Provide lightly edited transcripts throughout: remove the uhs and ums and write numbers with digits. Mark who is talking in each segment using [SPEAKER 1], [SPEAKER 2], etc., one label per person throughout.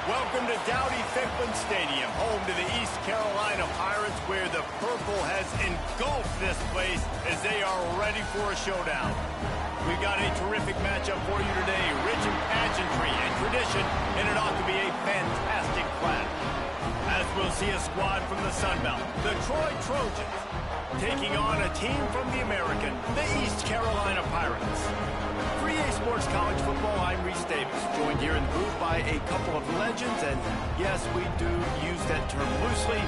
[SPEAKER 1] Welcome to Dowdy-Ficklen Stadium, home to the East Carolina Pirates, where the purple has engulfed this place as they are ready for a showdown. We've got a terrific matchup for you today, rich in pageantry and tradition, and it ought to be a fantastic clash. As we'll see a squad from the Sun Belt, the Troy Trojans, taking on a team from the American, the East Carolina Pirates. For EA Sports College Football, I'm Reese Davis, joined here in the booth by a couple of legends, and yes, we do use that term loosely.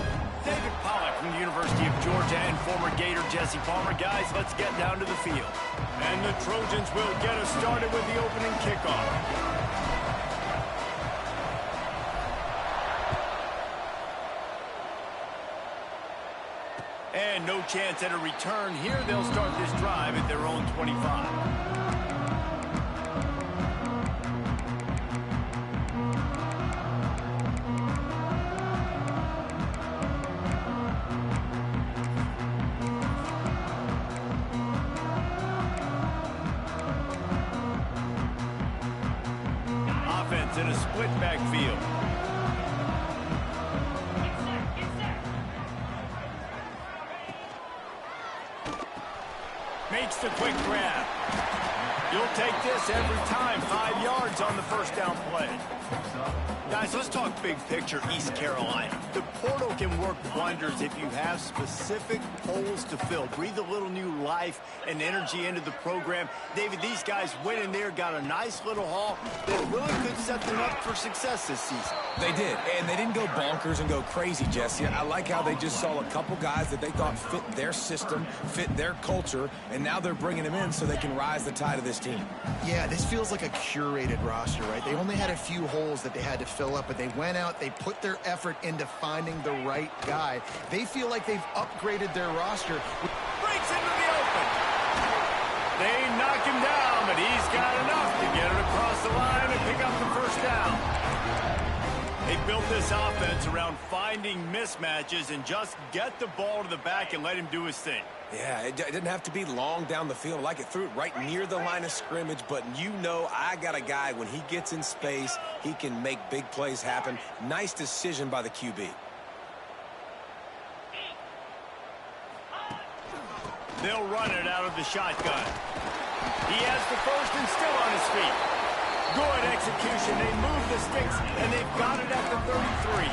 [SPEAKER 1] David Pollack from the University of Georgia and former Gator Jesse Palmer. Guys, let's get down to the field. And the Trojans will get us started with the opening kickoff. And no chance at a return here. They'll start this drive at their own 25. Offense in a split backfield. Makes the quick grab. You'll take this every time. 5 yards on the first down play. Guys, let's talk big picture East Carolina. The portal can work wonders if you have specific holes to fill. Breathe a little new life and energy into the program. David, these guys went in there, got a nice little haul that really could set them up for success this season.
[SPEAKER 2] They did, and they didn't go bonkers and go crazy, Jesse. I like how they just saw a couple guys that they thought fit their system, fit their culture, and now they're bringing them in so they can rise the tide of this team.
[SPEAKER 3] Yeah, this feels like a curated roster, right? They only had a few holes that they had to fill up, but they went out, they put their effort into finding the right guy. They feel like they've upgraded their roster.
[SPEAKER 1] Breaks into the open. They knock him down, but he's got enough to get it across the line and pick up the first down. They built this offense around finding mismatches and just get the ball to the back and let him do his thing.
[SPEAKER 2] Yeah, it didn't have to be long down the field. Like it threw it right near the line of scrimmage, but you know I got a guy, when he gets in space, he can make big plays happen. Nice decision by the QB.
[SPEAKER 1] They'll run it out of the shotgun. He has the first and still on his feet. Good execution. They move the sticks, and they've got it at the 33.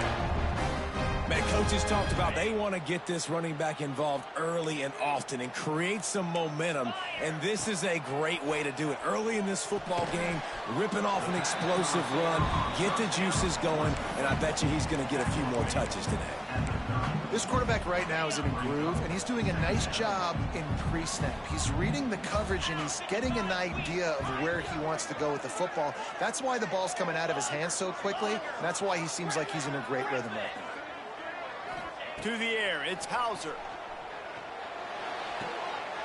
[SPEAKER 2] Man, coaches talked about they want to get this running back involved early and often and create some momentum, and this is a great way to do it. Early in this football game, ripping off an explosive run, get the juices going, and I bet you he's going to get a few more touches today.
[SPEAKER 3] This quarterback right now is in a groove, and he's doing a nice job in pre-snap. He's reading the coverage, and he's getting an idea of where he wants to go with the football. That's why the ball's coming out of his hands so quickly, and that's why he seems like he's in a great rhythm right now.
[SPEAKER 1] To the air, it's Hauser.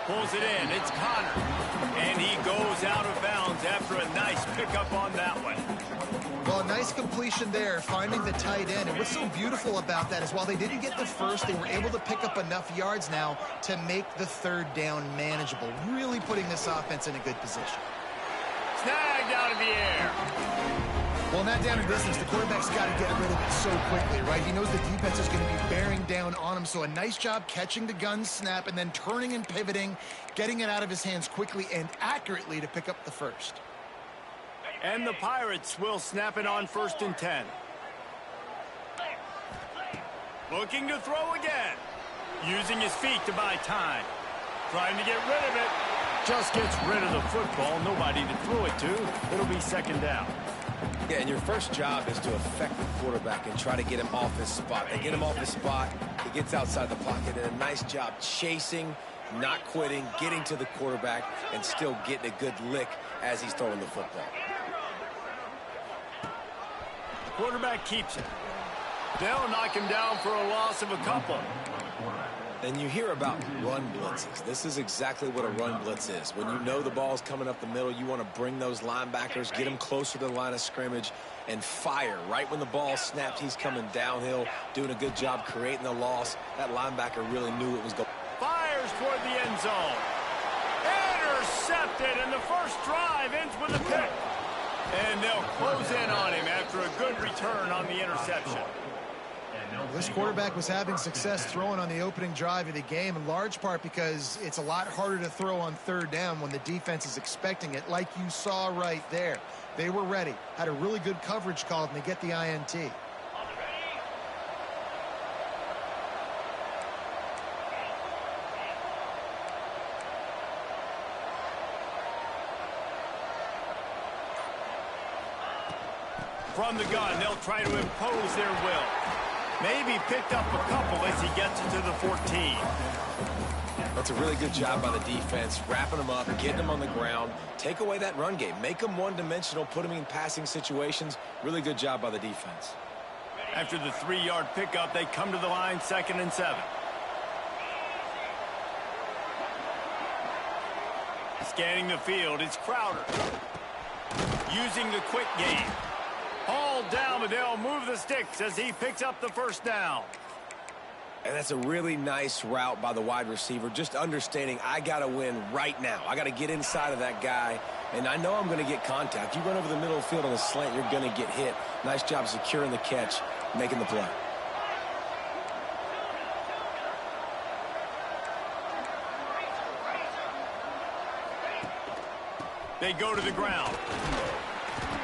[SPEAKER 1] Pulls it in, it's Connor. And he goes out of bounds after a nice pickup on that one.
[SPEAKER 3] Well, a nice completion there, finding the tight end. And what's so beautiful about that is while they didn't get the first, they were able to pick up enough yards now to make the third down manageable. Really putting this offense in a good position.
[SPEAKER 1] Snagged out of the air.
[SPEAKER 3] Well, not down in business. The quarterback's got to get rid of it so quickly, right? He knows the defense is going to be bearing down on him. So a nice job catching the gun snap and then turning and pivoting, getting it out of his hands quickly and accurately to pick up the first.
[SPEAKER 1] And the Pirates will snap it on 1st and 10. Looking to throw again. Using his feet to buy time. Trying to get rid of it. Just gets rid of the football. Nobody to throw it to. It'll be 2nd down.
[SPEAKER 2] Yeah, and your first job is to affect the quarterback and try to get him off his spot. They get him off his spot, he gets outside the pocket, and a nice job chasing, not quitting, getting to the quarterback, and still getting a good lick as he's throwing the football.
[SPEAKER 1] Quarterback keeps it. They'll knock him down for a loss of a couple.
[SPEAKER 2] And you hear about run blitzes. This is exactly what a run blitz is. When you know the ball's coming up the middle, you want to bring those linebackers, get them closer to the line of scrimmage, and fire. Right when the ball snapped, he's coming downhill, doing a good job creating the loss. That linebacker really knew it was going.
[SPEAKER 1] Fires toward the end zone. Intercepted, and the first drive ends with a pick. And they'll they'll close in on him after a good return on the interception.
[SPEAKER 3] This quarterback was having success throwing on the opening drive of the game, in large part because it's a lot harder to throw on third down when the defense is expecting it, like you saw right there. They were ready, had a really good coverage call, and they get the INT.
[SPEAKER 1] From the gun, they'll try to impose their will. Maybe picked up a couple as he gets it to the 14.
[SPEAKER 2] That's a really good job by the defense, wrapping them up, getting them on the ground. Take away that run game. Make them one-dimensional, put them in passing situations. Really good job by the defense.
[SPEAKER 1] After the 3-yard pickup, they come to the line, 2nd and 7. Scanning the field, it's Crowder. Using the quick game. Hauled down, but they'll move the sticks as he picks up the first down.
[SPEAKER 2] And that's a really nice route by the wide receiver, just understanding I got to win right now. I got to get inside of that guy, and I know I'm going to get contact. You run over the middle of the field on a slant, you're going to get hit. Nice job securing the catch, making the play.
[SPEAKER 1] They go to the ground.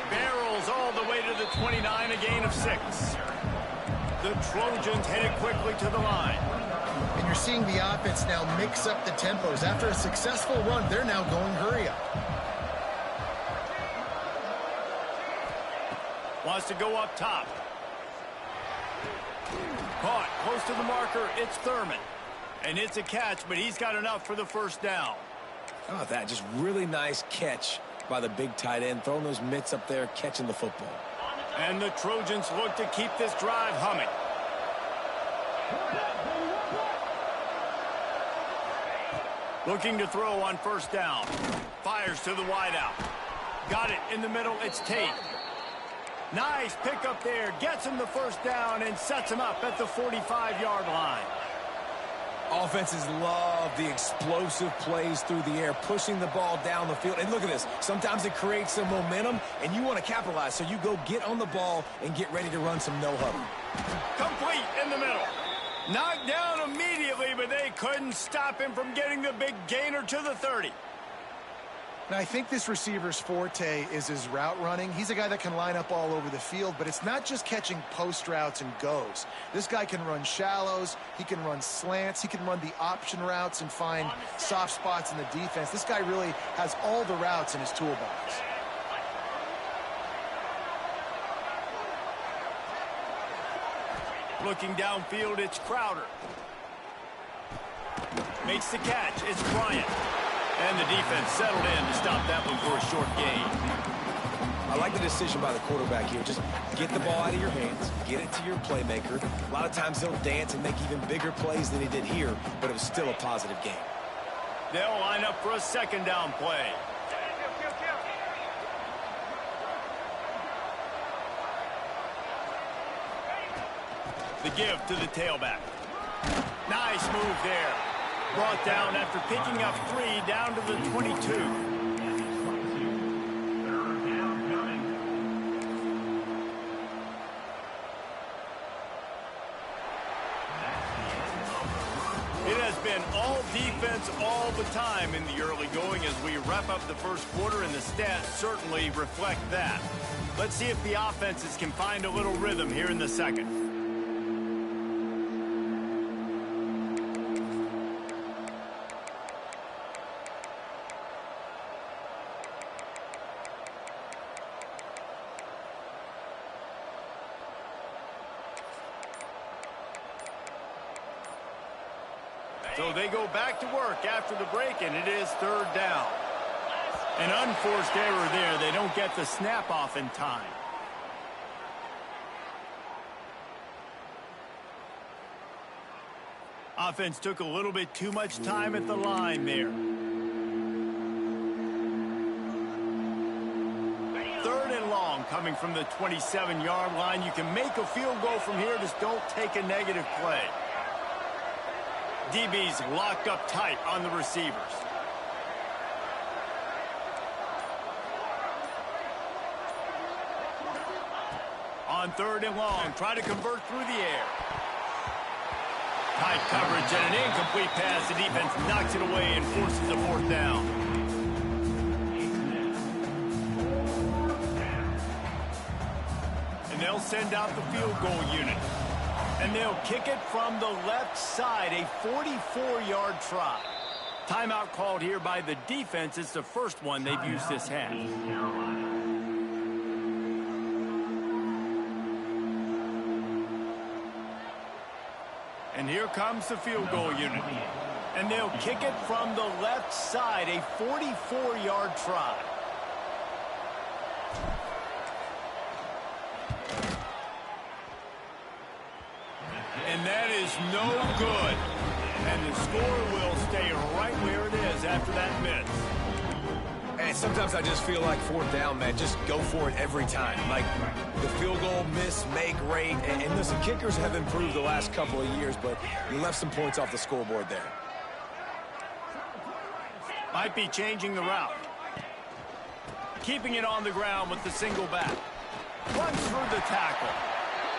[SPEAKER 1] Barrels all the way to the 29, a gain of 6. The Trojans headed quickly to the line.
[SPEAKER 3] And you're seeing the offense now mix up the tempos. After a successful run, they're now going hurry up.
[SPEAKER 1] Wants to go up top. Caught close to the marker. It's Thurman. And it's a catch, but he's got enough for the first down.
[SPEAKER 2] How about that? Just really nice catch by the big tight end, throwing those mitts up there, catching the football.
[SPEAKER 1] And the Trojans look to keep this drive humming. Looking to throw on first down. Fires to the wideout. Got it in the middle. It's Tate. Nice pickup there. Gets him the first down and sets him up at the 45-yard line.
[SPEAKER 2] Offenses love the explosive plays through the air, pushing the ball down the field. And look at this. Sometimes it creates some momentum, and you want to capitalize. So you go get on the ball and get ready to run some no-huddle.
[SPEAKER 1] Complete in the middle. Knocked down immediately, but they couldn't stop him from getting the big gainer to the 30.
[SPEAKER 3] Now, I think this receiver's forte is his route running. He's a guy that can line up all over the field, but it's not just catching post routes and goes. This guy can run shallows, he can run slants, he can run the option routes and find soft spots in the defense. This guy really has all the routes in his toolbox.
[SPEAKER 1] Looking downfield, it's Crowder. Makes the catch, it's Bryant. And the defense settled in to stop that one for a short gain.
[SPEAKER 2] I like the decision by the quarterback here. Just get the ball out of your hands, get it to your playmaker. A lot of times they'll dance and make even bigger plays than he did here, but it was still a positive game.
[SPEAKER 1] They'll line up for a second down play. The give to the tailback. Nice move there. Brought down after picking up 3 down to the 22. It has been all defense all the time in the early going as we wrap up the first quarter, and the stats certainly reflect that. Let's see if the offenses can find a little rhythm here in the second. So they go back to work after the break, and it is third down. An unforced error there. They don't get the snap off in time. Offense took a little bit too much time at the line there. Third and long coming from the 27-yard line. You can make a field goal from here. Just don't take a negative play. DB's locked up tight on the receivers. On 3rd and long, try to convert through the air. Tight coverage and an incomplete pass. The defense knocks it away and forces a 4th down. And they'll send out the field goal unit. And they'll kick it from the left side, a 44-yard try. Timeout called here by the defense. It's the first one they've used this half. And here comes the field goal unit. And they'll kick it from the left side, a 44-yard try. And that is no good. And the score will stay right where it is after that miss.
[SPEAKER 2] And sometimes I just feel like 4th down, man. Just go for it every time. Like the field goal, miss, make, great. And listen, kickers have improved the last couple of years, but you left some points off the scoreboard there.
[SPEAKER 1] Might be changing the route. Keeping it on the ground with the single back. Runs through the tackle.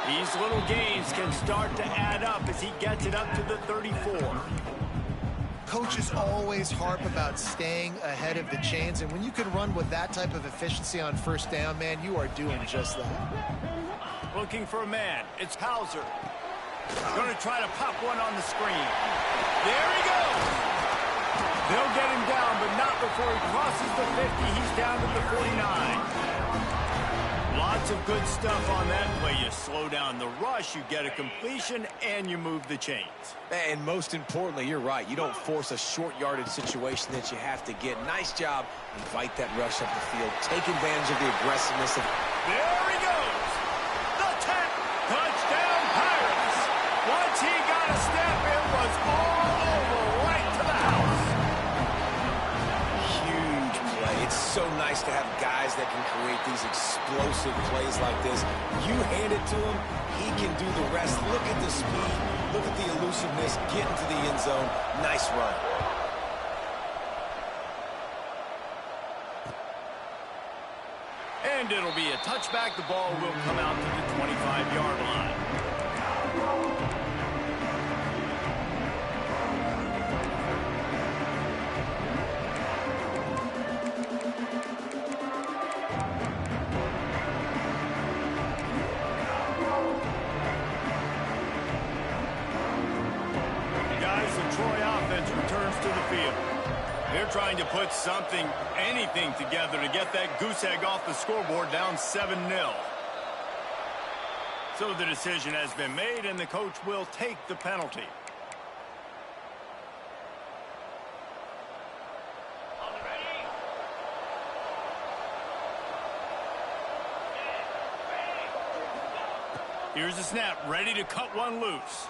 [SPEAKER 1] These little gains can start to add up as he gets it up to the 34.
[SPEAKER 3] Coaches always harp about staying ahead of the chains, and when you can run with that type of efficiency on 1st down, man, you are doing just that.
[SPEAKER 1] Looking for a man. It's Hauser. Going to try to pop one on the screen. There he goes. They'll get him down, but not before he crosses the 50. He's down to the 49. Lots of good stuff on that play. You slow down the rush, you get a completion, and you move the chains.
[SPEAKER 2] And most importantly, you're right. You don't force a short yardage situation that you have to get. Nice job. Invite that rush up the field. Take advantage of the aggressiveness of...
[SPEAKER 1] There he goes. The 10. Touchdown Pirates. Once he got a step, it was all over right to the house.
[SPEAKER 2] Huge play. It's so nice to have guys that can create these explosive plays like this. You hand it to him, he can do the rest. Look at the speed, look at the elusiveness, get into the end zone. Nice run.
[SPEAKER 1] And it'll be a touchback. The ball will come out to the 25-yard line. They're trying to put something, anything together to get that goose egg off the scoreboard, down 7-0. So the decision has been made, and the coach will take the penalty. Here's the snap, ready to cut one loose.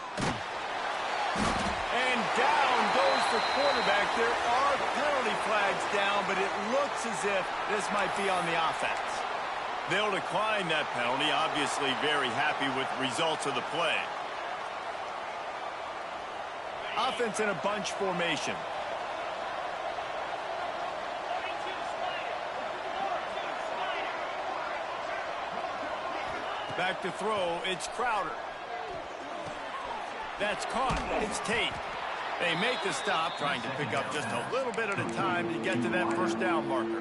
[SPEAKER 1] And down goes the quarterback. There are penalty flags down, but it looks as if this might be on the offense. They'll decline that penalty, obviously very happy with the results of the play. Offense in a bunch formation. Back to throw, it's Crowder. That's caught. It's Tate. They make the stop, trying to pick up just a little bit at a time to get to that 1st down marker.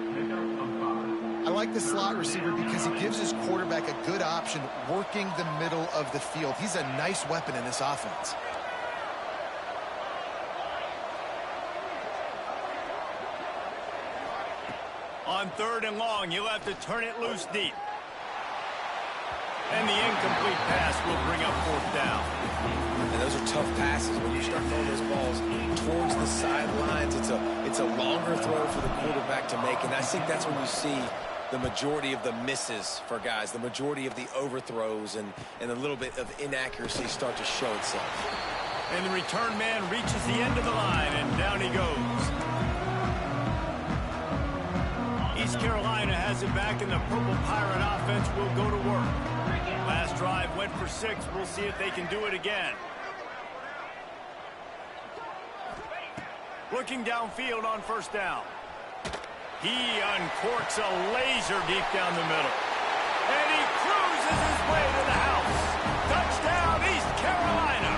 [SPEAKER 3] I like the slot receiver because he gives his quarterback a good option working the middle of the field. He's a nice weapon in this offense.
[SPEAKER 1] On 3rd and long, you'll have to turn it loose deep. And the incomplete pass will bring up 4th down.
[SPEAKER 2] And those are tough passes. When you start throwing those balls towards the sidelines, it's a longer throw for the quarterback to make. And I think that's when you see the majority of the misses for guys, the majority of the overthrows and a little bit of inaccuracy start to show itself.
[SPEAKER 1] And the return man reaches the end of the line, and down he goes. East Carolina has it back, and the Purple Pirate offense will go to work. Last drive went for 6. We'll see if they can do it again. Looking downfield on 1st down. He uncorks a laser deep down the middle. And he cruises his way to the house. Touchdown, East Carolina.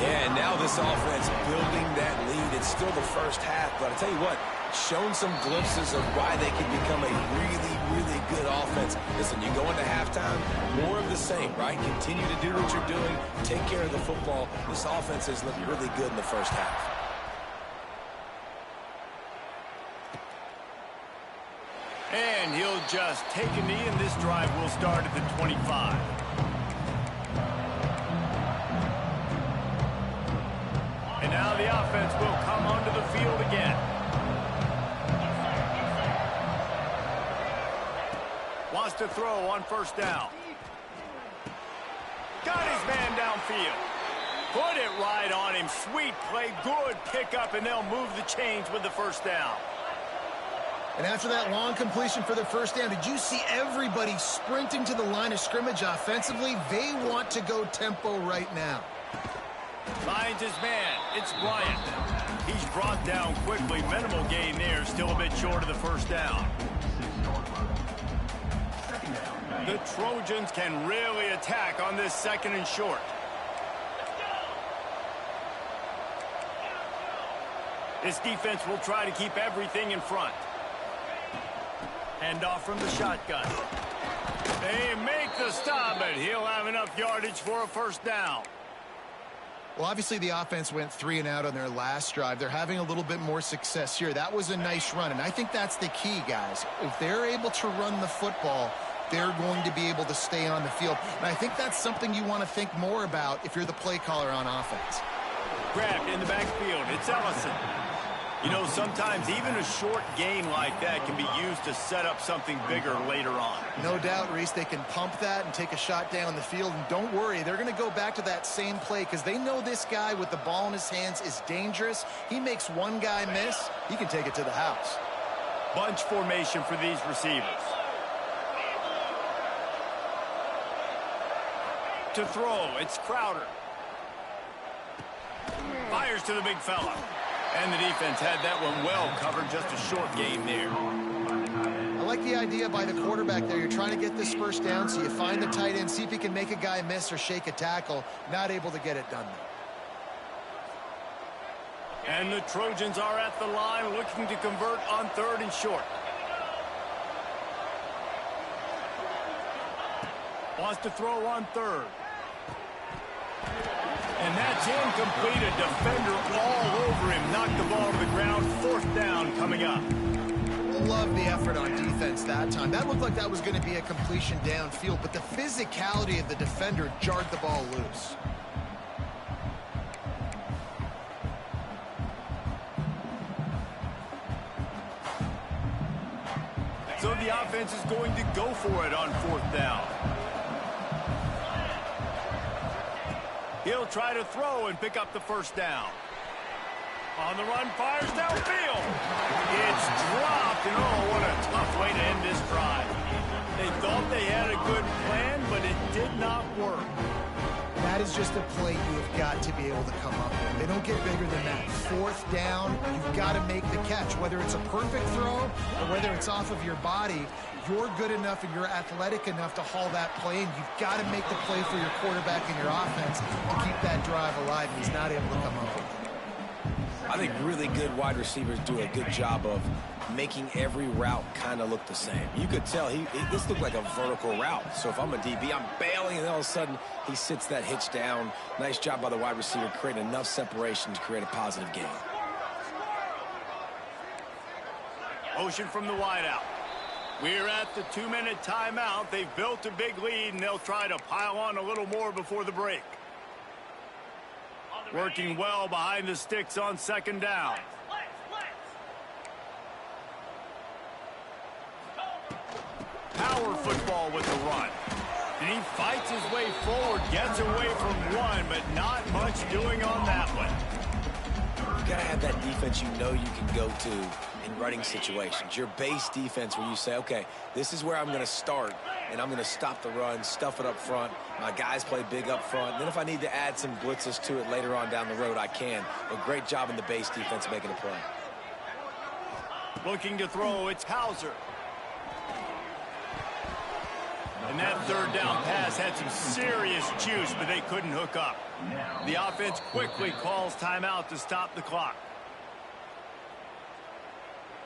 [SPEAKER 2] Yeah, and now this offense building that lead. It's still the first half, but I tell you what, shown some glimpses of why they can become a really, really good offense. Listen, you go into halftime, more of the same, right? Continue to do what you're doing, take care of the football. This offense has looked really good in the first half.
[SPEAKER 1] And he'll just take a knee, and this drive will start at the 25. And now the offense will come onto the field again. Wants to throw on first down. Got his man downfield. Put it right on him. Sweet play, good pickup, and they'll move the chains with the first down.
[SPEAKER 3] And after that long completion for the first down, did you see everybody sprinting to the line of scrimmage offensively? They want to go tempo right now.
[SPEAKER 1] Finds his man. It's Bryant. He's brought down quickly. Minimal gain there. Still a bit short of the first down. The Trojans can really attack on this second and short. This defense will try to keep everything in front. Hand off from the shotgun. They make the stop, but he'll have enough yardage for a first down.
[SPEAKER 3] Well, obviously the offense went 3 and out on their last drive. They're having a little bit more success here. That was a nice run, and I think that's the key, guys. If they're able to run the football, they're going to be able to stay on the field. And I think that's something you want to think more about if you're the play caller on offense.
[SPEAKER 1] Grabbed in the backfield. It's Ellison. You know, sometimes even a short gain like that can be used to set up something bigger later on.
[SPEAKER 3] No doubt, Reese, they can pump that and take a shot down the field. And don't worry, they're going to go back to that same play because they know this guy with the ball in his hands is dangerous. He makes one guy miss, he can take it to the house.
[SPEAKER 1] Bunch formation for these receivers. To throw, it's Crowder. Fires to the big fella. And the defense had that one well covered, just a short gain there.
[SPEAKER 3] I like the idea by the quarterback there. You're trying to get this first down, so you find the tight end, see if he can make a guy miss or shake a tackle. Not able to get it done though.
[SPEAKER 1] And the Trojans are at the line looking to convert on third and short. Wants to throw on third. And that's incomplete. A defender all over him. Knocked the ball to the ground. Fourth down coming up.
[SPEAKER 3] Love the effort on defense that time. That looked like that was going to be a completion downfield, but the physicality of the defender jarred the ball loose.
[SPEAKER 1] So the offense is going to go for it on fourth down. He'll try to throw and pick up the first down. On the run, fires downfield. It's dropped, and oh, what a tough way to end this drive. They thought they had a good plan, but it did not work.
[SPEAKER 3] That is just a play you've got to be able to come up with. They don't get bigger than that. Fourth down, you've got to make the catch. Whether it's a perfect throw or whether it's off of your body, you're good enough and you're athletic enough to haul that play, and you've got to make the play for your quarterback and your offense to keep that drive alive, and he's not able to come up with it.
[SPEAKER 2] I think really good wide receivers do a good job of making every route kind of look the same. You could tell this looked like a vertical route. So if I'm a DB, I'm bailing, and all of a sudden he sits that hitch down. Nice job by the wide receiver creating enough separation to create a positive gain.
[SPEAKER 1] Motion from the wideout. We're at the 2-minute timeout. They've built a big lead, and they'll try to pile on a little more before the break. Working well behind the sticks on second down. Power football with the run. And he fights his way forward, gets away from one, but not much doing on that one.
[SPEAKER 2] You got to have that defense you know you can go to in running situations. Your base defense where you say, okay, this is where I'm going to start, and I'm going to stop the run, stuff it up front. My guys play big up front. Then if I need to add some blitzes to it later on down the road, I can. A great job in the base defense making a play.
[SPEAKER 1] Looking to throw, it's Hauser. And that third down pass had some serious juice, but they couldn't hook up. The offense quickly calls timeout to stop the clock.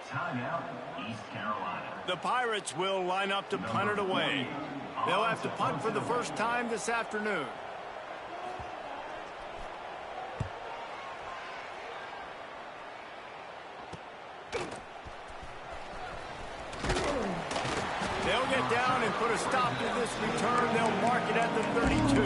[SPEAKER 4] Timeout, East Carolina.
[SPEAKER 1] The Pirates will line up to punt it away. They'll have to punt for the first time this afternoon. They'll get down and put a stop to this return. They'll mark it at the 32.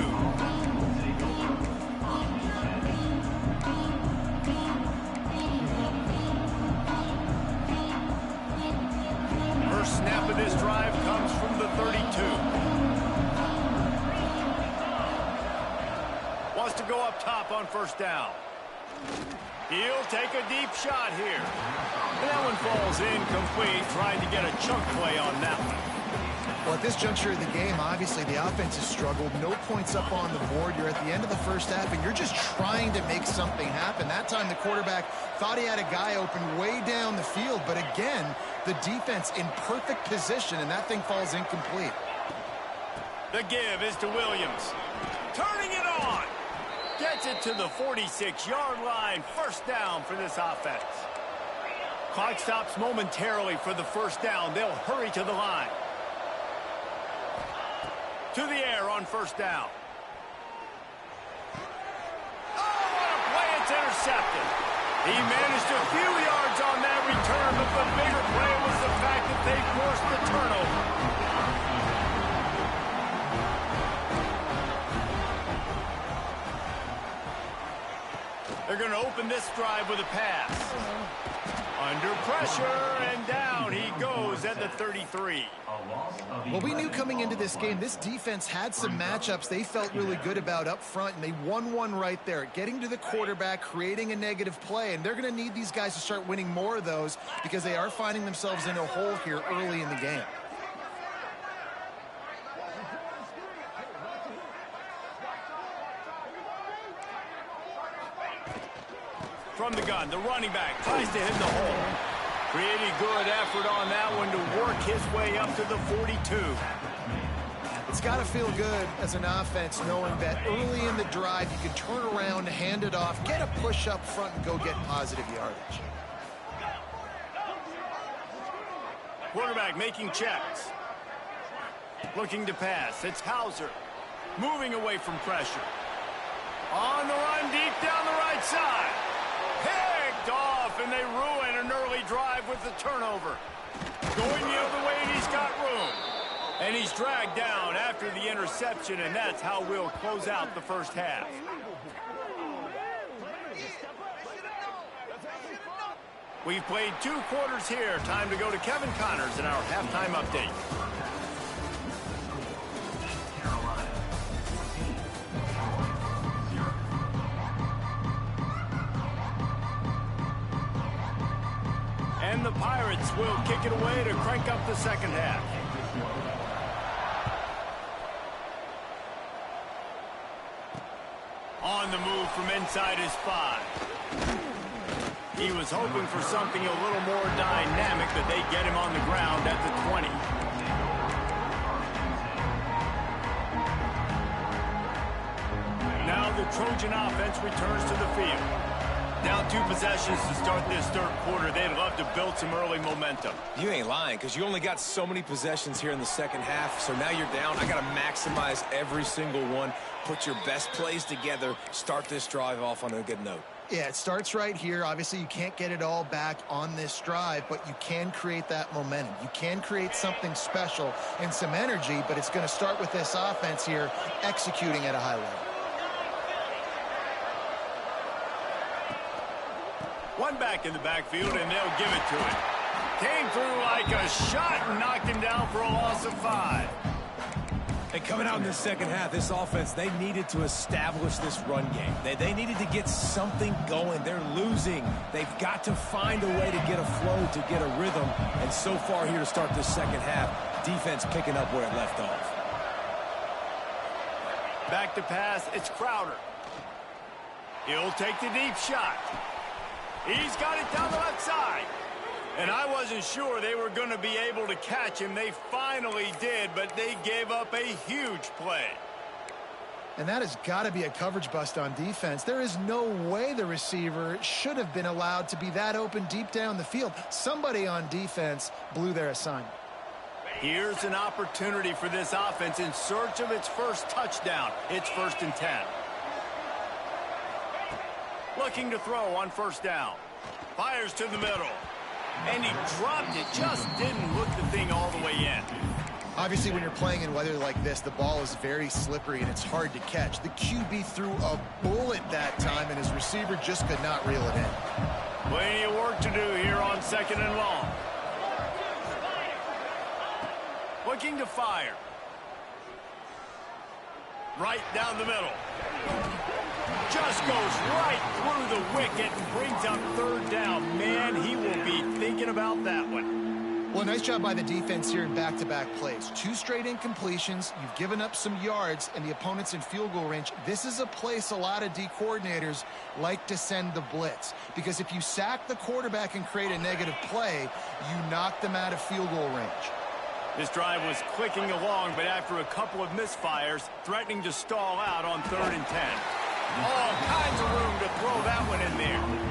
[SPEAKER 1] First snap of this drive comes from the 32. Wants to go up top on first down. He'll take a deep shot here. That one falls incomplete, trying to get a chunk play on that one.
[SPEAKER 3] Well, at this juncture of the game, obviously the offense has struggled. No points up on the board. You're at the end of the first half, and you're just trying to make something happen. That time the quarterback thought he had a guy open way down the field, but again, the defense in perfect position, and that thing falls incomplete.
[SPEAKER 1] The give is to Williams. Turning it on. Gets it to the 46-yard line. First down for this offense. Clock stops momentarily for the first down. They'll hurry to the line. To the air on first down. Oh, what a play. It's intercepted. He managed a few yards on that return, but the bigger play was the fact that they forced the turnover. They're going to open this drive with a pass. Under pressure, and down he goes at the 33.
[SPEAKER 3] Well, we knew coming into this game, this defense had some matchups they felt really good about up front, and they won one right there. Getting to the quarterback, creating a negative play, and they're going to need these guys to start winning more of those because they are finding themselves in a hole here early in the game.
[SPEAKER 1] From the gun, the running back tries to hit the hole. Pretty good effort on that one to work his way up to the 42.
[SPEAKER 3] It's got to feel good as an offense knowing that early in the drive you can turn around, hand it off, get a push up front, and go get positive yardage.
[SPEAKER 1] Quarterback making checks. Looking to pass. It's Hauser. Moving away from pressure. On the run deep down the right side. Picked off, and they ruin an early drive with the turnover. Going the other way, and he's got room. And he's dragged down after the interception, and that's how we'll close out the first half. We've played 2 quarters here. Time to go to Kevin Connors in our halftime update. And the Pirates will kick it away to crank up the second half. On the move from inside his 5. He was hoping for something a little more dynamic, but they get him on the ground at the 20. Now the Trojan offense returns to the field. Down 2 possessions to start this third quarter. They'd love to build some early momentum.
[SPEAKER 2] You ain't lying, because you only got so many possessions here in the second half, so now you're down. I got to maximize every single one, put your best plays together, start this drive off on a good note.
[SPEAKER 3] Yeah, it starts right here. Obviously, you can't get it all back on this drive, but you can create that momentum. You can create something special and some energy, but it's going to start with this offense here executing at a high level.
[SPEAKER 1] One back in the backfield, and they'll give it to him. Came through like a shot and knocked him down for a loss of 5.
[SPEAKER 2] And coming out in the second half, this offense, they needed to establish this run game. They needed to get something going. They're losing. They've got to find a way to get a flow, to get a rhythm. And so far here to start this second half, defense picking up where it left off.
[SPEAKER 1] Back to pass, it's Crowder. He'll take the deep shot. He's got it down the left side. And I wasn't sure they were going to be able to catch him. They finally did, but they gave up a huge play.
[SPEAKER 3] And that has got to be a coverage bust on defense. There is no way the receiver should have been allowed to be that open deep down the field. Somebody on defense blew their assignment.
[SPEAKER 1] Here's an opportunity for this offense in search of its first touchdown. It's 1st and 10. Looking to throw on 1st down. Fires to the middle. And he dropped it. Just didn't look the thing all the way in.
[SPEAKER 3] Obviously, when you're playing in weather like this, the ball is very slippery and it's hard to catch. The QB threw a bullet that time, and his receiver just could not reel it in.
[SPEAKER 1] Plenty of work to do here on 2nd and long. Looking to fire. Right down the middle. Just goes right through the wicket and brings up 3rd down. Man, he will be thinking about that one.
[SPEAKER 3] Well, nice job by the defense here in back-to-back plays. 2 straight incompletions. You've given up some yards, and the opponent's in field goal range. This is a place a lot of D coordinators like to send the blitz, because if you sack the quarterback and create a negative play, you knock them out of field goal range.
[SPEAKER 1] This drive was clicking along, but after a couple of misfires, threatening to stall out on 3rd and 10. All kinds of room to throw that one in there.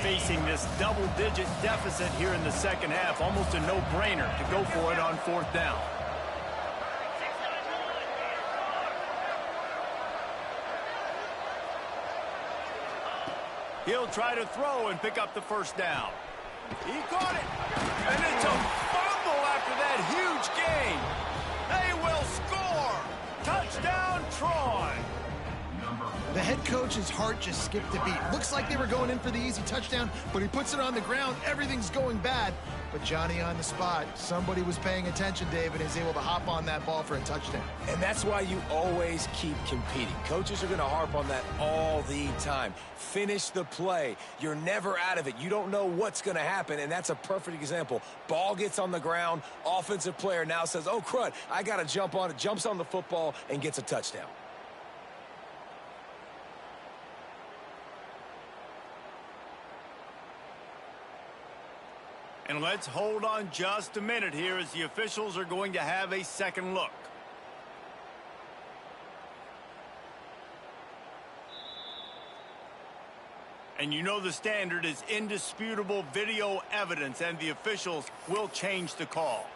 [SPEAKER 1] Facing this double-digit deficit here in the 2nd half, almost a no-brainer to go for it on 4th down. He'll try to throw and pick up the 1st down. He caught it, and it's a fumble after that huge gain. They will score. Touchdown, Troy.
[SPEAKER 3] The head coach's heart just skipped a beat. Looks like they were going in for the easy touchdown, but he puts it on the ground. Everything's going bad. But Johnny on the spot, somebody was paying attention, Dave, and is able to hop on that ball for a touchdown.
[SPEAKER 2] And that's why you always keep competing. Coaches are going to harp on that all the time. Finish the play. You're never out of it. You don't know what's going to happen, and that's a perfect example. Ball gets on the ground. Offensive player now says, oh, crud, I got to jump on it. Jumps on the football and gets a touchdown.
[SPEAKER 1] And let's hold on just a minute here as the officials are going to have a second look. And you know the standard is indisputable video evidence, and the officials will change the call.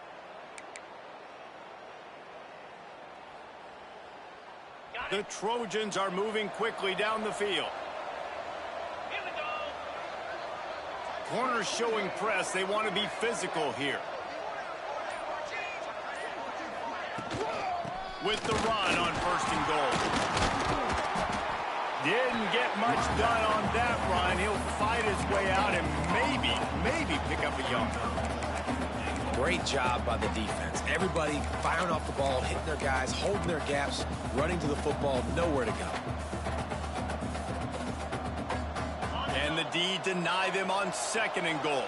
[SPEAKER 1] The Trojans are moving quickly down the field. Corners showing press. They want to be physical here. With the run on 1st and goal. Didn't get much done on that run. He'll fight his way out and maybe pick up a yard.
[SPEAKER 2] Great job by the defense. Everybody firing off the ball, hitting their guys, holding their gaps, running to the football, nowhere to go.
[SPEAKER 1] And the D deny them on 2nd and goal.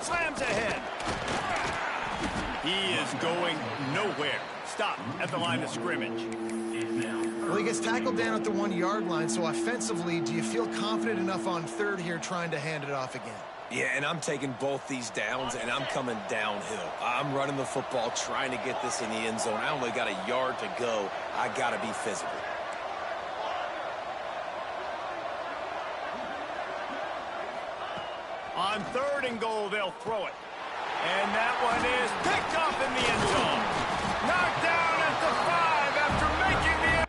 [SPEAKER 1] Slams ahead. He is going nowhere. Stop at the line of scrimmage.
[SPEAKER 3] Well, he gets tackled down at the 1-yard line, so offensively, do you feel confident enough on 3rd here trying to hand it off again?
[SPEAKER 2] Yeah, and I'm taking both these downs, and I'm coming downhill. I'm running the football, trying to get this in the end zone. I only got a yard to go. I got to be physical.
[SPEAKER 1] On 3rd and goal, they'll throw it. And that one is picked up in the end zone. Knocked down at the 5 after making the end.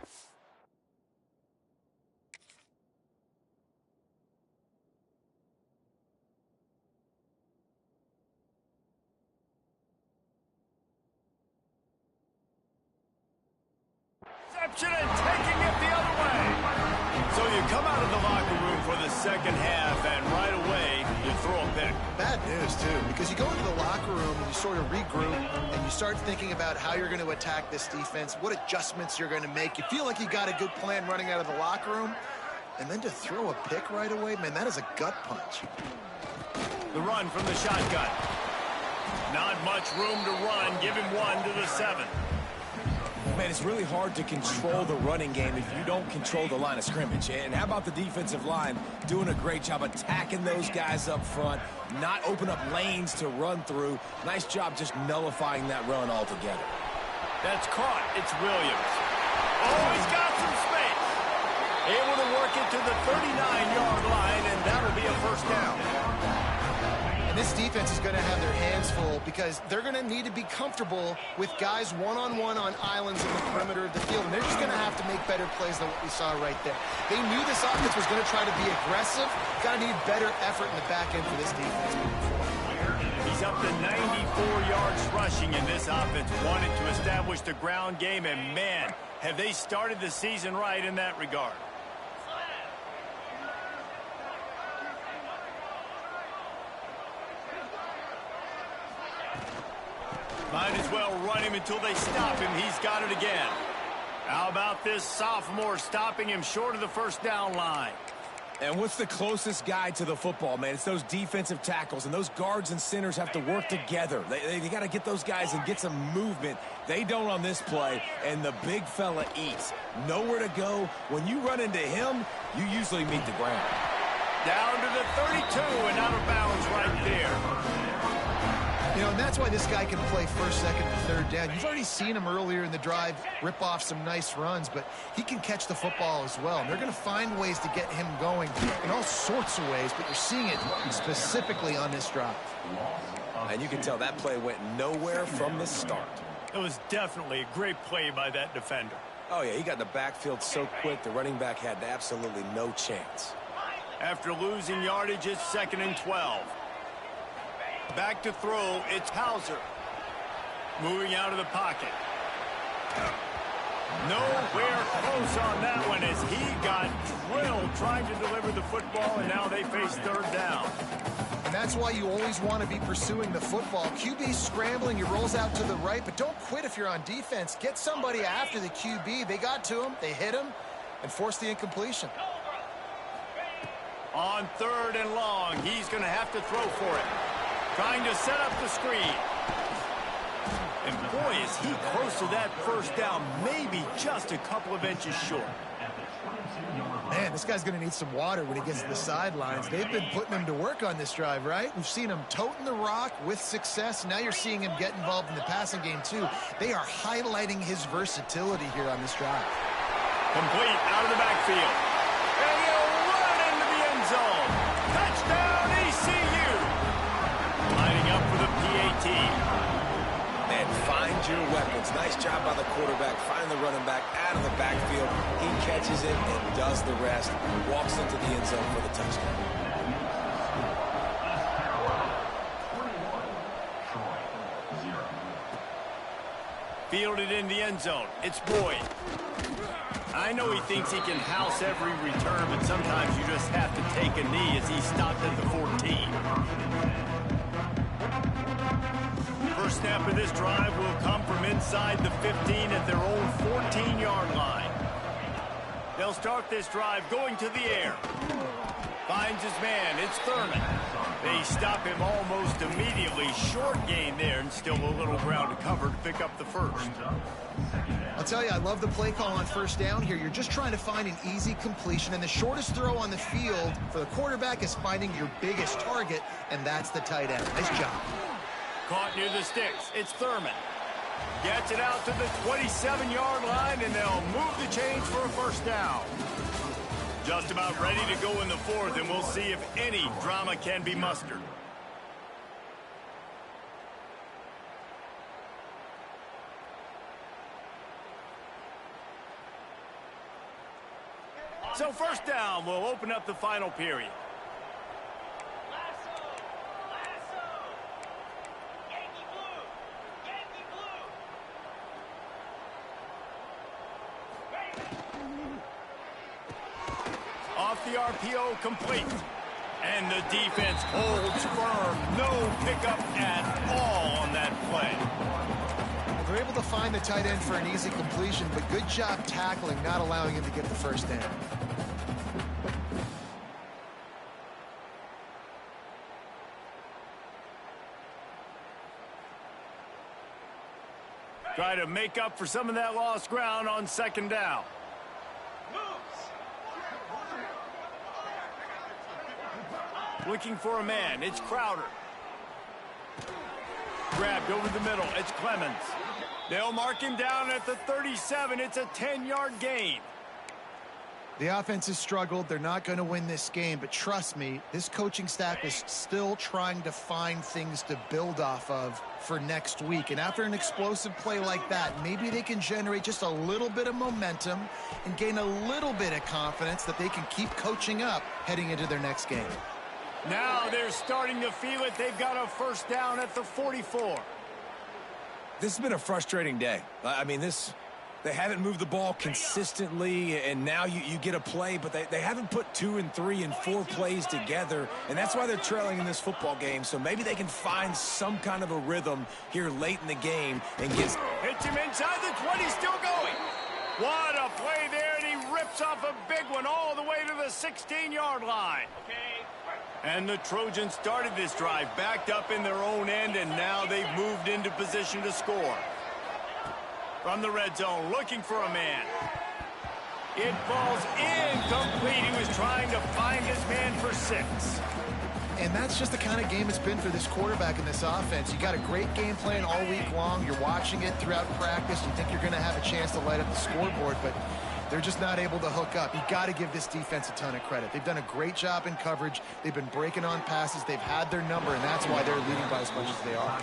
[SPEAKER 1] Reception and taking it the other way. So you come out of the locker room for the 2nd half, and right away, you throw a pick.
[SPEAKER 3] Bad news, too, because you go into the locker room and you sort of regroup and you start thinking about how you're going to attack this defense, what adjustments you're going to make. You feel like you got a good plan running out of the locker room, and then to throw a pick right away, man, that is a gut punch.
[SPEAKER 1] The run from the shotgun. Not much room to run. Give him 1 to the 7.
[SPEAKER 2] Man, it's really hard to control the running game if you don't control the line of scrimmage. And how about the defensive line doing a great job attacking those guys up front, not open up lanes to run through. Nice job just nullifying that run altogether.
[SPEAKER 1] That's caught. It's Williams. Oh, he's got some space. Able to work it to the 39-yard line, and that'll be a first down.
[SPEAKER 3] This defense is going to have their hands full because they're going to need to be comfortable with guys one-on-one on islands in the perimeter of the field, and they're just going to have to make better plays than what we saw right there. They knew this offense was going to try to be aggressive. Got to need better effort in the back end for this defense.
[SPEAKER 1] He's up to 94 yards rushing, and this offense wanted to establish the ground game, and man, have they started the season right in that regard. Might as well run him until they stop him. He's got it again. How about this sophomore stopping him short of the first down line?
[SPEAKER 2] And what's the closest guy to the football, man? It's those defensive tackles, and those guards and centers have to work together. They got to get those guys and get some movement. They don't on this play, and the big fella eats. Nowhere to go. When you run into him, you usually meet the ground.
[SPEAKER 1] Down to the 32 and out of bounds right there.
[SPEAKER 3] You know, and that's why this guy can play first, second, and third down. You've already seen him earlier in the drive rip off some nice runs, but he can catch the football as well. And they're going to find ways to get him going in all sorts of ways, but you're seeing it specifically on this drive.
[SPEAKER 2] And you can tell that play went nowhere from the start.
[SPEAKER 1] It was definitely a great play by that defender.
[SPEAKER 2] Oh, yeah, he got in the backfield so quick, the running back had absolutely no chance.
[SPEAKER 1] After losing yardage, it's 2nd and 12. Back to throw, it's Hauser. Moving out of the pocket. Nowhere close on that one as he got drilled trying to deliver the football, and now they face third down.
[SPEAKER 3] And that's why you always want to be pursuing the football. QB scrambling, he rolls out to the right, but don't quit if you're on defense. Get somebody after the QB. They got to him, they hit him, and forced the incompletion.
[SPEAKER 1] On 3rd and long, he's going to have to throw for it. Trying to set up the screen. And boy, is he close to that first down, maybe just a couple of inches short.
[SPEAKER 3] Man, this guy's going to need some water when he gets to the sidelines. They've been putting him to work on this drive, right? We've seen him toting the rock with success. Now you're seeing him get involved in the passing game, too. They are highlighting his versatility here on this drive.
[SPEAKER 1] Complete out of the backfield. And he'll run into the end zone. Touchdown, ECU. Lining up for the PAT.
[SPEAKER 2] And find your weapons. Nice job by the quarterback. Find the running back out of the backfield. He catches it and does the rest. Walks into the end zone for the touchdown.
[SPEAKER 1] Fielded in the end zone. It's Boyd. I know he thinks he can house every return, but sometimes you just have to take a knee as he stopped at the 14. First snap of this drive will come from inside the 15 at their own 14-yard line. They'll start this drive going to the air. Finds his man. It's Thurman. They stop him almost immediately. Short gain there and still a little ground to cover to pick up the first.
[SPEAKER 3] I'll tell you, I love the play call on first down here. You're just trying to find an easy completion, and the shortest throw on the field for the quarterback is finding your biggest target, and that's the tight end. Nice job.
[SPEAKER 1] Caught near the sticks. It's Thurman. Gets it out to the 27-yard line, and they'll move the chains for a first down. Just about ready to go in the fourth, and we'll see if any drama can be mustered. So first down, we'll open up the final period. Off the RPO, complete. And the defense holds firm. No pickup at all on that play.
[SPEAKER 3] They're able to find the tight end for an easy completion, but good job tackling, not allowing him to get the first down.
[SPEAKER 1] Try to make up for some of that lost ground on second down. Looking for a man. It's Crowder. Grabbed over the middle. It's Clemens. They'll mark him down at the 37. It's a 10-yard gain.
[SPEAKER 3] The offense has struggled. They're not going to win this game, but trust me, this coaching staff is still trying to find things to build off of for next week. And after an explosive play like that, maybe they can generate just a little bit of momentum and gain a little bit of confidence that they can keep coaching up heading into their next game.
[SPEAKER 1] Now they're starting to feel it. They've got a first down at the 44.
[SPEAKER 2] This has been a frustrating day. I mean, they haven't moved the ball consistently, and now you get a play, but they haven't put 2 and 3 and 4 plays together, and that's why they're trailing in this football game. So maybe they can find some kind of a rhythm here late in the game and get...
[SPEAKER 1] Hits him inside the 20, still going. What a play there, and he rips off a big one all the way to the 16-yard line. Okay. And the Trojans started this drive, backed up in their own end, and now they've moved into position to score. From the red zone, looking for a man. It falls incomplete. He was trying to find his man for 6.
[SPEAKER 3] And that's just the kind of game it's been for this quarterback in this offense. You got a great game plan all week long. You're watching it throughout practice. You think you're going to have a chance to light up the scoreboard, but they're just not able to hook up. You got to give this defense a ton of credit. They've done a great job in coverage. They've been breaking on passes. They've had their number, and that's why they're leading by as much as they are.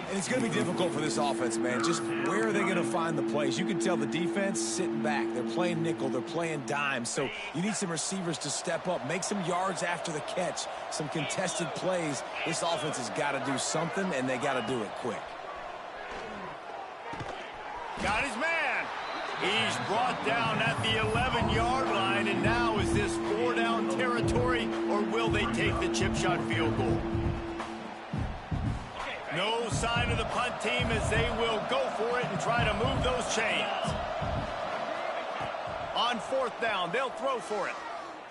[SPEAKER 2] And it's going to be difficult for this offense, man. Just where are they going to find the plays? You can tell the defense sitting back. They're playing nickel. They're playing dime. So you need some receivers to step up, make some yards after the catch, some contested plays. This offense has got to do something, and they got to do it quick.
[SPEAKER 1] Got his man. He's brought down at the 11-yard line, and now is this 4-down territory, or will they take the chip shot field goal? No sign of the punt team as they will go for it and try to move those chains. On 4th down, they'll throw for it.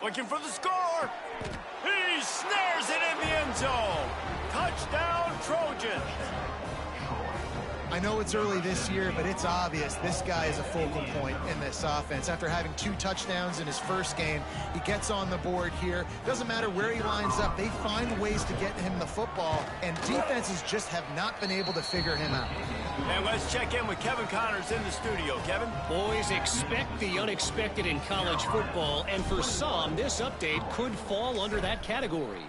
[SPEAKER 1] Looking for the score. He snares it in the end zone. Touchdown, Trojans.
[SPEAKER 3] I know it's early this year, but it's obvious this guy is a focal point in this offense. After having 2 touchdowns in his first game, he gets on the board here. Doesn't matter where he lines up, they find ways to get him the football, and defenses just have not been able to figure him out.
[SPEAKER 1] And let's check in with Kevin Connors in the studio. Kevin?
[SPEAKER 5] Boys, expect the unexpected in college football, and for some, this update could fall under that category.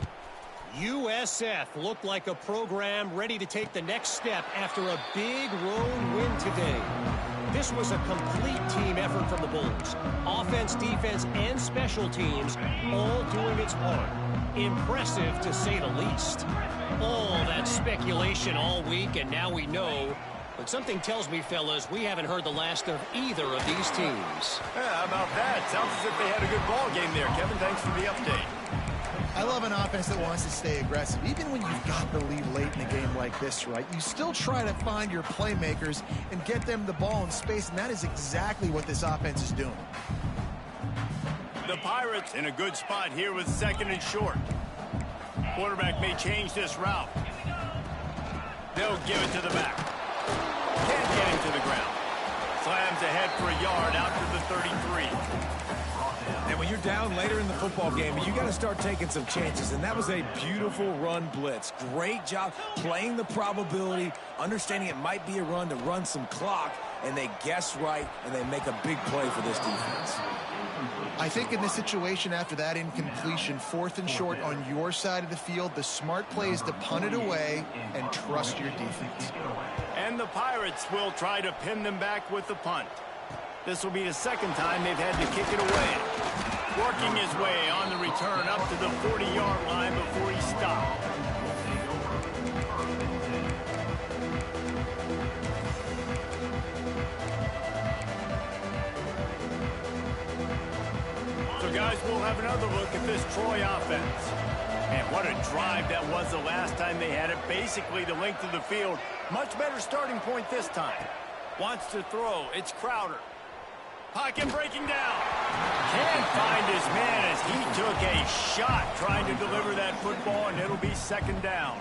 [SPEAKER 5] USF looked like a program ready to take the next step after a big road win today. This was a complete team effort from the Bulls. Offense, defense, and special teams all doing its part. Impressive, to say the least. All that speculation all week, and now we know. But something tells me, fellas, we haven't heard the last of either of these teams.
[SPEAKER 1] Yeah, how about that? Sounds as if they had a good ball game there. Kevin, thanks for the update.
[SPEAKER 3] I love an offense that wants to stay aggressive. Even when you've got the lead late in a game like this, right, you still try to find your playmakers and get them the ball in space, and that is exactly what this offense is doing.
[SPEAKER 1] The Pirates in a good spot here with 2nd and short. Quarterback may change this route. They'll give it to the back. Can't get him to the ground. Slams ahead for a yard out to the 33.
[SPEAKER 2] And when you're down later in the football game, you got to start taking some chances. And that was a beautiful run blitz. Great job playing the probability, understanding it might be a run to run some clock, and they guess right, and they make a big play for this defense.
[SPEAKER 3] I think in this situation after that incompletion, 4th and short on your side of the field, the smart play is to punt it away and trust your defense.
[SPEAKER 1] And the Pirates will try to pin them back with the punt. This will be the 2nd time they've had to kick it away. Working his way on the return up to the 40-yard line before he stopped. So, guys, we'll have another look at this Troy offense. And what a drive that was the last time they had it. Basically the length of the field. Much better starting point this time. Wants to throw. It's Crowder. Pocket breaking down. Can't find his man as he took a shot trying to deliver that football, and it'll be second down.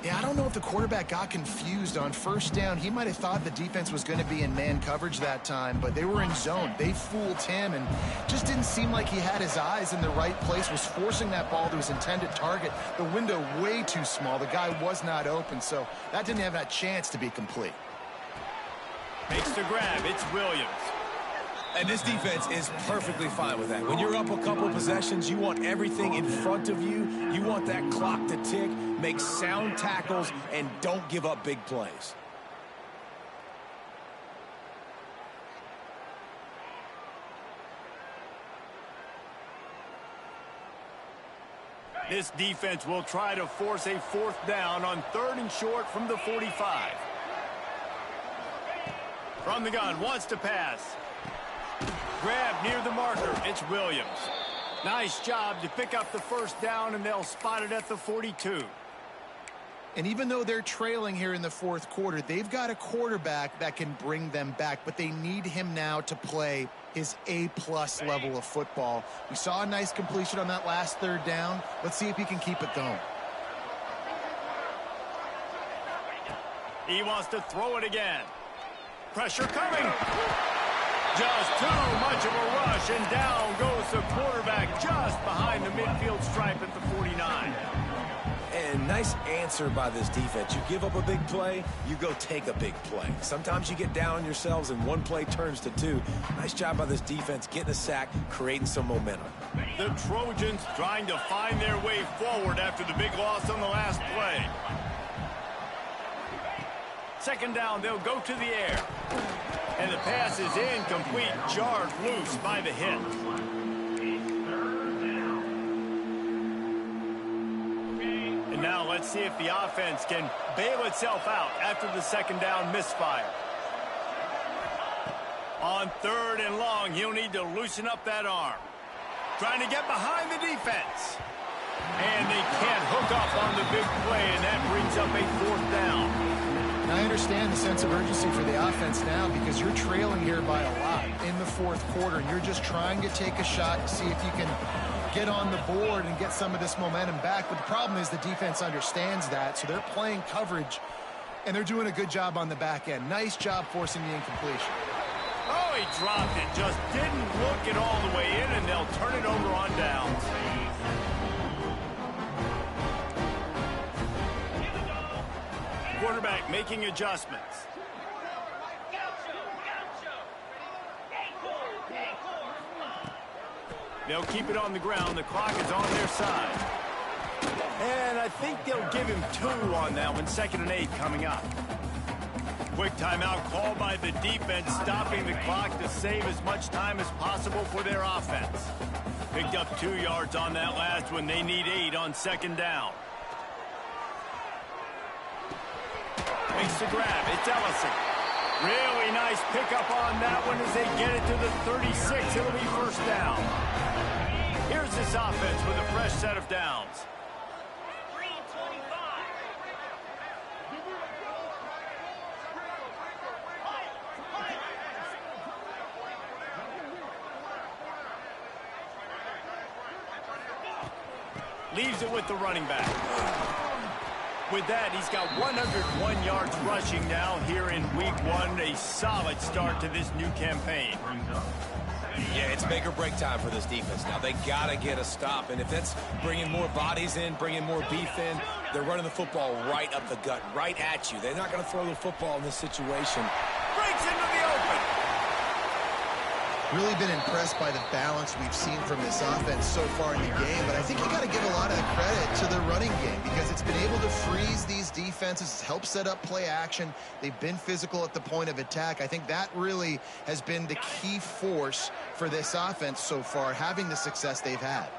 [SPEAKER 3] Yeah, I don't know if the quarterback got confused on first down. He might have thought the defense was going to be in man coverage that time, but they were in zone. They fooled him and just didn't seem like he had his eyes in the right place, was forcing that ball to his intended target. The window way too small. The guy was not open, so that didn't have that chance to be complete.
[SPEAKER 1] Makes the grab. It's Williams.
[SPEAKER 2] And this defense is perfectly fine with that. When you're up a couple possessions, you want everything in front of you. You want that clock to tick, make sound tackles, and don't give up big plays.
[SPEAKER 1] This defense will try to force a fourth down on 3rd and short from the 45. From the gun, wants to pass. Grab near the marker. It's Williams. Nice job to pick up the first down, and they'll spot it at the 42.
[SPEAKER 3] And even though they're trailing here in the fourth quarter, they've got a quarterback that can bring them back, but they need him now to play his A-plus level of football. We saw a nice completion on that last 3rd down. Let's see if he can keep it going.
[SPEAKER 1] He wants to throw it again. Pressure coming. Just too much of a rush, and down goes the quarterback just behind the midfield stripe at the 49.
[SPEAKER 2] And nice answer by this defense. You give up a big play, you go take a big play. Sometimes you get down on yourselves and one play turns to two. Nice job by this defense getting a sack, creating some momentum.
[SPEAKER 1] The Trojans trying to find their way forward after the big loss on the last play. Second down, they'll go to the air. And the pass is incomplete, jarred loose by the hit. And now let's see if the offense can bail itself out after the second down misfire. On 3rd and long, he'll need to loosen up that arm. Trying to get behind the defense. And they can't hook up on the big play, and that brings up a 4th down.
[SPEAKER 3] And I understand the sense of urgency for the offense now because you're trailing here by a lot in the fourth quarter, and you're just trying to take a shot to see if you can get on the board and get some of this momentum back. But the problem is the defense understands that, so they're playing coverage, and they're doing a good job on the back end. Nice job forcing the incompletion.
[SPEAKER 1] Oh, he dropped it. Just didn't look it all the way in, and they'll turn it over on downs. Quarterback making adjustments. They'll keep it on the ground. The clock is on their side. And I think they'll give him 2 on that one. 2nd and 8 coming up. Quick timeout called by the defense, stopping the clock to save as much time as possible for their offense. Picked up 2 yards on that last one. They need 8 on 2nd down. Makes the grab. It's Ellison. Really nice pickup on that one as they get it to the 36. It'll be first down. Here's this offense with a fresh set of downs. Leaves it with the running back. With that, he's got 101 yards rushing now here in week 1. A solid start to this new campaign.
[SPEAKER 2] Yeah, it's make or break time for this defense. Now, they got to get a stop. And if that's bringing more bodies in, bringing more beef in, they're running the football right up the gut, right at you. They're not going to throw the football in this situation.
[SPEAKER 1] Breaks into the open.
[SPEAKER 3] Really been impressed by the balance we've seen from this offense so far in the game, but I think you got to give a lot of the credit to the running game because it's been able to freeze these defenses, help set up play action. They've been physical at the point of attack. I think that really has been the key force for this offense so far, having the success they've had.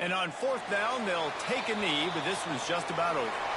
[SPEAKER 1] And on fourth down, they'll take a knee, but this one's just about over.